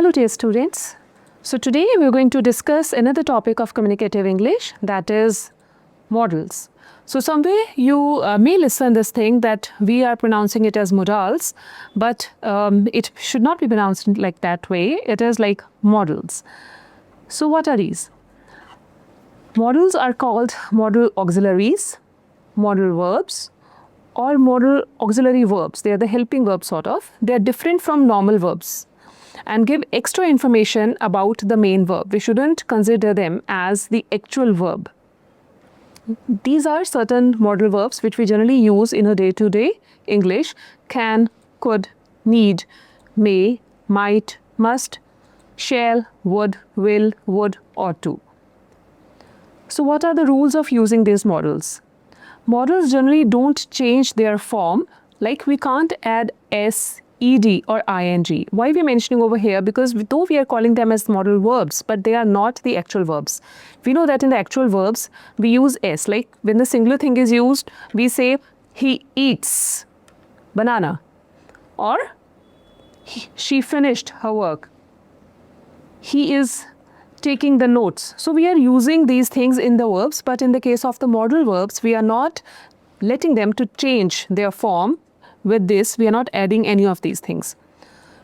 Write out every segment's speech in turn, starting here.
Hello dear students. So today we are going to discuss another topic of communicative English, that is modals. So somewhere you may listen this thing that we are pronouncing it as modals, but it should not be pronounced like that way. It is like modals. So what are these? Modals are called modal auxiliaries, modal verbs, or modal auxiliary verbs. They are the helping verbs sort of. They are different from normal verbs and give extra information about the main verb. We shouldn't consider them as the actual verb. These are certain modal verbs which we generally use in a day-to-day English: can, could, need, may, might, must, shall, would, will, would, ought to. So what are the rules of using these modals? Modals generally don't change their form, like we can't add s, ed or ing. Why we are mentioning over here? Because though we are calling them as modal verbs, but they are not the actual verbs. We know that in the actual verbs, we use s. Like when the singular thing is used, we say he eats banana, or she finished her work. He is taking the notes. So we are using these things in the verbs, but in the case of the modal verbs, we are not letting them to change their form. With this, we are not adding any of these things.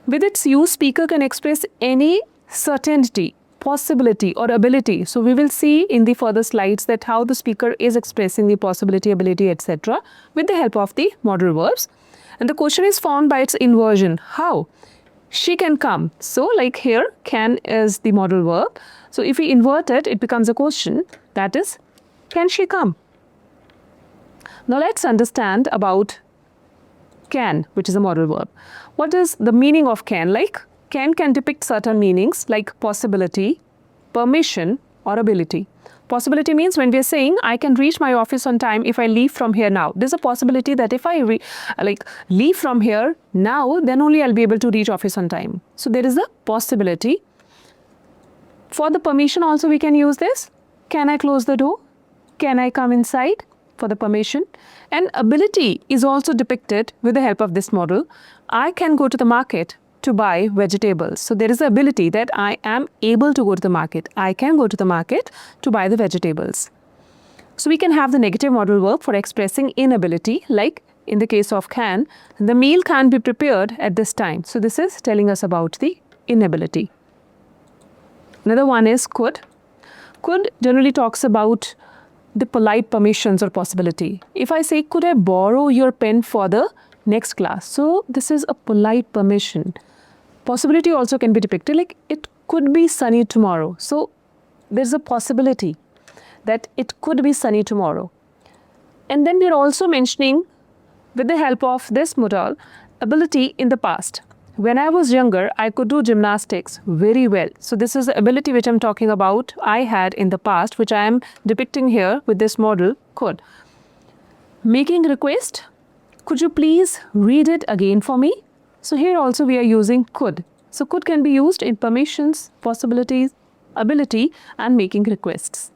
With its use, speaker can express any certainty, possibility or ability. So we will see in the further slides that how the speaker is expressing the possibility, ability, etc. with the help of the modal verbs. And the question is formed by its inversion. How? She can come. So like here, can is the modal verb. So if we invert it, it becomes a question. That is, can she come? Now let's understand about can, which is a modal verb. What is the meaning of can? Like can depict certain meanings like possibility, permission or ability. Possibility means when we are saying I can reach my office on time if I leave from here now. There's a possibility that if I leave from here now, then only I'll be able to reach office on time. So there is a possibility. For the permission also we can use this. Can I close the door? Can I come inside? For the permission. And ability is also depicted with the help of this modal. I can go to the market to buy vegetables. So there is the ability that I am able to go to the market. I can go to the market to buy the vegetables. So we can have the negative modal verb for expressing inability, like in the case of can, the meal can't be prepared at this time. So this is telling us about the inability. Another one is could. Could generally talks about the polite permissions or possibility. If I say, could I borrow your pen for the next class? So this is a polite permission. Possibility also can be depicted like it could be sunny tomorrow. So there's a possibility that it could be sunny tomorrow. And then we're also mentioning with the help of this modal ability in the past. When I was younger, I could do gymnastics very well. So this is the ability which I'm talking about I had in the past, which I am depicting here with this modal could. Making request, could you please read it again for me? So here also we are using could. So could can be used in permissions, possibilities, ability and making requests.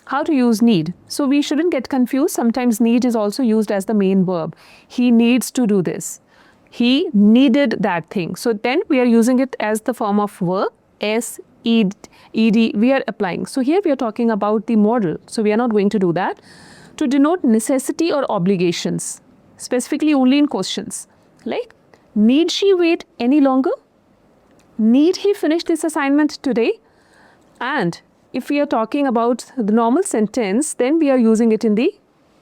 How to use need? So we shouldn't get confused. Sometimes need is also used as the main verb. He needs to do this. He needed that thing. So then we are using it as the form of verb, s, ed, we are applying. So here we are talking about the modal. So we are not going to do that. To denote necessity or obligations, specifically only in questions. Like, need she wait any longer? Need he finish this assignment today? And if we are talking about the normal sentence, then we are using it in the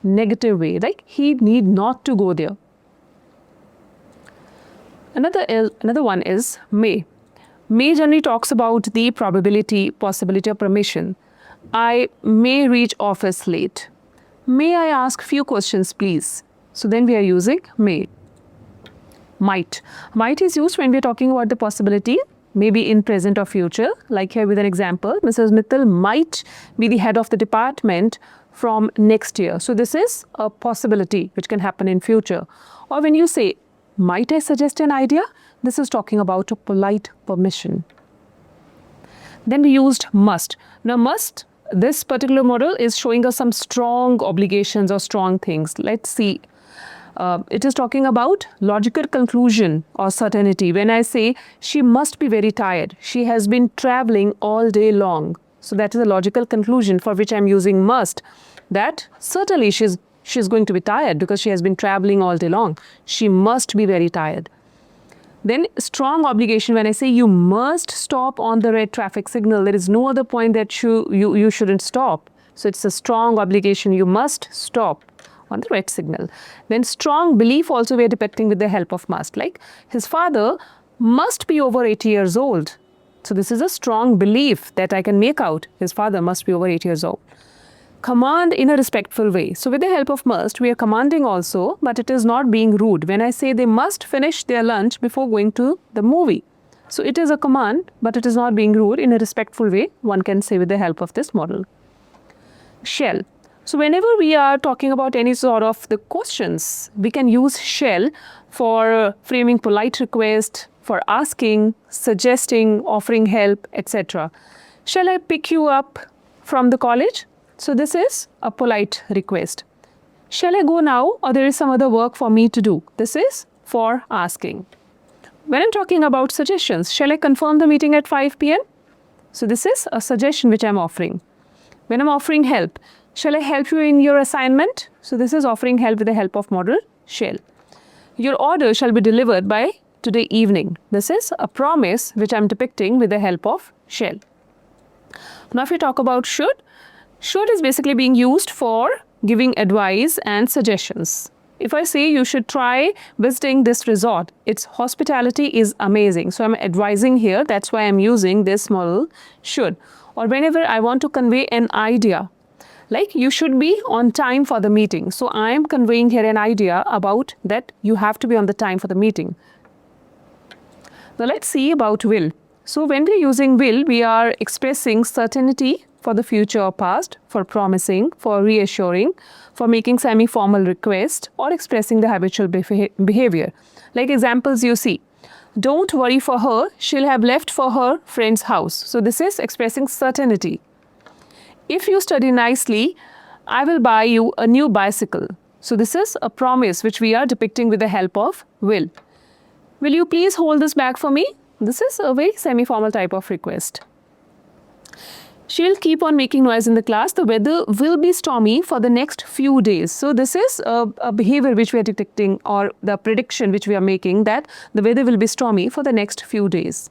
negative way. Like, he need not to go there. Another one is may. May generally talks about the probability, possibility or permission. I may reach office late. May I ask few questions, please? So then we are using may. Might. Might is used when we are talking about the possibility, maybe in present or future. Like here with an example, Mrs. Mittal might be the head of the department from next year. So this is a possibility which can happen in future. Or when you say, might I suggest an idea? This is talking about a polite permission. Then we used must. Now must, this particular modal is showing us some strong obligations or strong things. Let's see. It is talking about logical conclusion or certainty. When I say she must be very tired, she has been traveling all day long. So that is a logical conclusion for which I'm using must. That certainly she's going to be tired because she has been traveling all day long. She must be very tired. Then strong obligation, when I say you must stop on the red traffic signal, there is no other point that you shouldn't stop. So it's a strong obligation, you must stop on the red signal. Then strong belief also we are depicting with the help of must. Like his father must be over 80 years old. So this is a strong belief that I can make out. His father must be over 8 years old. Command in a respectful way. So with the help of must, we are commanding also, but it is not being rude. When I say they must finish their lunch before going to the movie. So it is a command, but it is not being rude. In a respectful way, one can say with the help of this modal. Shall. So whenever we are talking about any sort of the questions, we can use shall for framing polite request, for asking, suggesting, offering help, etc. Shall I pick you up from the college? So this is a polite request. Shall I go now, or there is some other work for me to do? This is for asking. When I'm talking about suggestions, shall I confirm the meeting at 5 p.m.? So this is a suggestion which I'm offering. When I'm offering help, shall I help you in your assignment? So this is offering help with the help of modal shall. Your order shall be delivered by today evening. This is a promise which I'm depicting with the help of shall. Now if we talk about should is basically being used for giving advice and suggestions. If I say you should try visiting this resort, its hospitality is amazing. So I'm advising here, that's why I'm using this modal should. Or whenever I want to convey an idea, like you should be on time for the meeting. So I'm conveying here an idea about that you have to be on the time for the meeting. Now let's see about will. So when we're using will, we are expressing certainty for the future or past, for promising, for reassuring, for making semi-formal request, or expressing the habitual behavior. Like examples you see. Don't worry for her, she'll have left for her friend's house. So this is expressing certainty. If you study nicely, I will buy you a new bicycle. So this is a promise which we are depicting with the help of will. Will you please hold this bag for me? This is a very semi-formal type of request. She will keep on making noise in the class. The weather will be stormy for the next few days. So this is a behavior which we are detecting, or the prediction which we are making, that the weather will be stormy for the next few days.